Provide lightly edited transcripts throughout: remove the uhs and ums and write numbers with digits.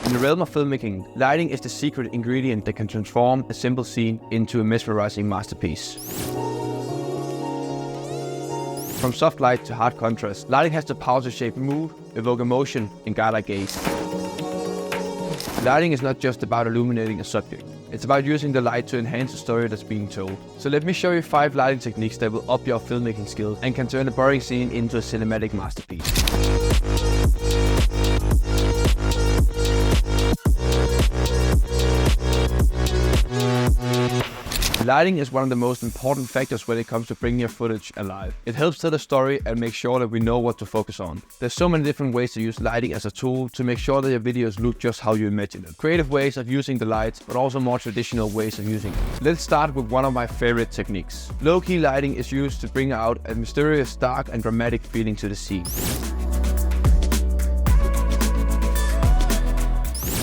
In the realm of filmmaking, lighting is the secret ingredient that can transform a simple scene into a mesmerizing masterpiece. From soft light to hard contrast, lighting has the power to shape mood, evoke emotion, and guide our gaze. Lighting is not just about illuminating a subject. It's about using the light to enhance the story that's being told. So let me show you 5 lighting techniques that will up your filmmaking skills and can turn a boring scene into a cinematic masterpiece. Lighting is one of the most important factors when it comes to bringing your footage alive. It helps tell the story and make sure that we know what to focus on. There's so many different ways to use lighting as a tool to make sure that your videos look just how you imagine it. Creative ways of using the lights, but also more traditional ways of using it. Let's start with one of my favorite techniques. Low-key lighting is used to bring out a mysterious, dark and dramatic feeling to the scene.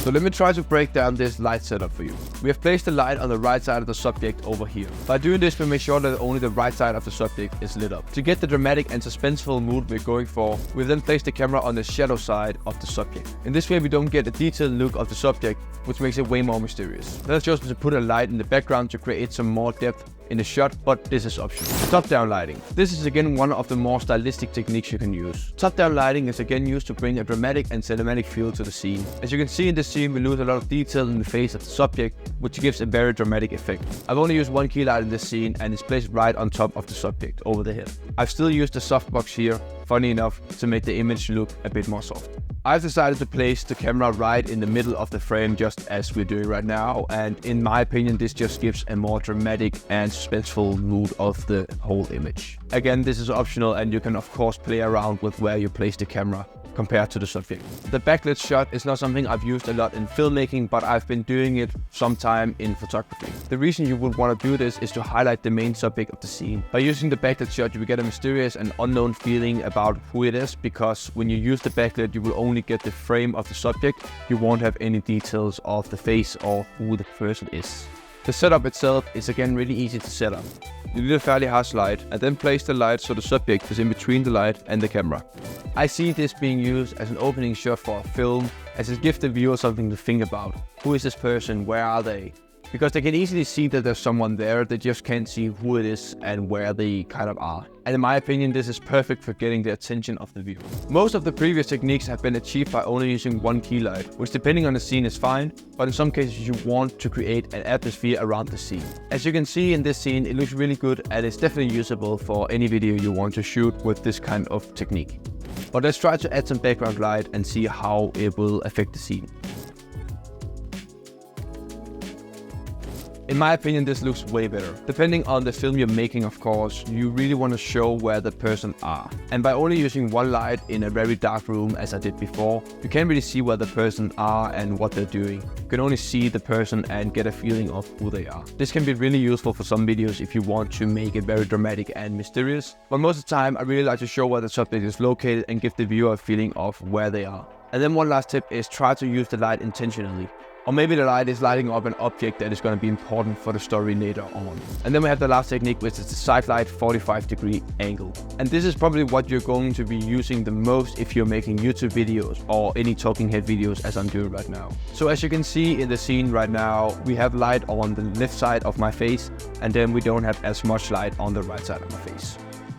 So let me try to break down this light setup for you. We have placed the light on the right side of the subject over here. By doing this, we make sure that only the right side of the subject is lit up. To get the dramatic and suspenseful mood we're going for, we then place the camera on the shadow side of the subject. In this way, we don't get a detailed look of the subject, which makes it way more mysterious. Let's just to put a light in the background to create some more depth in the shot, but this is optional. Top-down lighting. This is again one of the more stylistic techniques you can use. Top-down lighting is again used to bring a dramatic and cinematic feel to the scene. As you can see in this scene, we lose a lot of detail in the face of the subject, which gives a very dramatic effect. I've only used one key light in this scene and it's placed right on top of the subject, over the head. I've still used the softbox here, funny enough, to make the image look a bit more soft. I've decided to place the camera right in the middle of the frame, just as we're doing right now, and in my opinion this just gives a more dramatic and suspenseful mood of the whole image. Again, this is optional and you can of course play around with where you place the camera compared to the subject. The backlit shot is not something I've used a lot in filmmaking, but I've been doing it sometime in photography. The reason you would want to do this is to highlight the main subject of the scene. By using the backlit shot, you will get a mysterious and unknown feeling about who it is, because when you use the backlit, you will only get the frame of the subject. You won't have any details of the face or who the person is. The setup itself is again really easy to set up. You need a fairly harsh light and then place the light so the subject is in between the light and the camera. I see this being used as an opening shot for a film, as it gives the viewer something to think about. Who is this person? Where are they? Because they can easily see that there's someone there, they just can't see who it is and where they kind of are. And in my opinion, this is perfect for getting the attention of the viewer. Most of the previous techniques have been achieved by only using one key light, which depending on the scene is fine, but in some cases you want to create an atmosphere around the scene. As you can see in this scene, it looks really good and it's definitely usable for any video you want to shoot with this kind of technique. But let's try to add some background light and see how it will affect the scene. In my opinion, this looks way better. Depending on the film you're making, of course, you really want to show where the person are. And by only using one light in a very dark room, as I did before, you can't really see where the person are and what they're doing. You can only see the person and get a feeling of who they are. This can be really useful for some videos if you want to make it very dramatic and mysterious. But most of the time, I really like to show where the subject is located and give the viewer a feeling of where they are. And then one last tip is try to use the light intentionally. Or maybe the light is lighting up an object that is going to be important for the story later on. And then we have the last technique, which is the side light 45-degree angle. And this is probably what you're going to be using the most if you're making YouTube videos or any talking head videos, as I'm doing right now. So as you can see in the scene right now, we have light on the left side of my face, and then we don't have as much light on the right side of my face.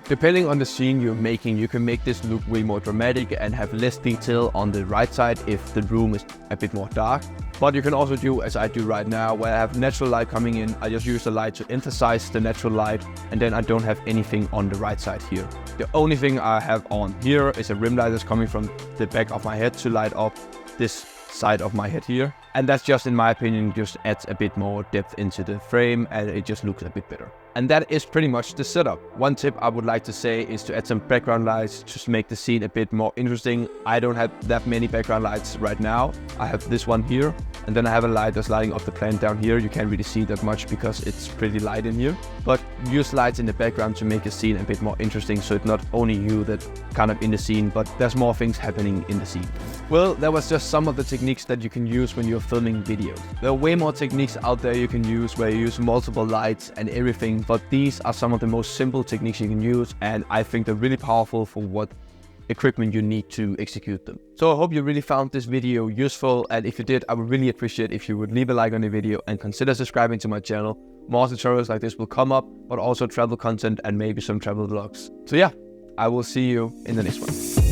Depending on the scene you're making, you can make this look way more dramatic and have less detail on the right side if the room is a bit more dark. But you can also do as I do right now, where I have natural light coming in. I just use the light to emphasize the natural light, and then I don't have anything on the right side here. The only thing I have on here is a rim light that's coming from the back of my head to light up this side of my head here. And that's just, in my opinion, just adds a bit more depth into the frame and it just looks a bit better. And that is pretty much the setup. One tip I would like to say is to add some background lights to make the scene a bit more interesting. I don't have that many background lights right now. I have this one here, and then I have a light that's lighting up the plant down here. You can't really see that much because it's pretty light in here. But use lights in the background to make the scene a bit more interesting, so it's not only you that kind of in the scene, but there's more things happening in the scene. Well, that was just some of the techniques that you can use when you're filming videos. There are way more techniques out there you can use where you use multiple lights and everything, but these are some of the most simple techniques you can use, and I think they're really powerful for what equipment you need to execute them. So I hope you really found this video useful, and if you did, I would really appreciate if you would leave a like on the video and consider subscribing to my channel. More tutorials like this will come up, but also travel content and maybe some travel vlogs. So yeah, I will see you in the next one.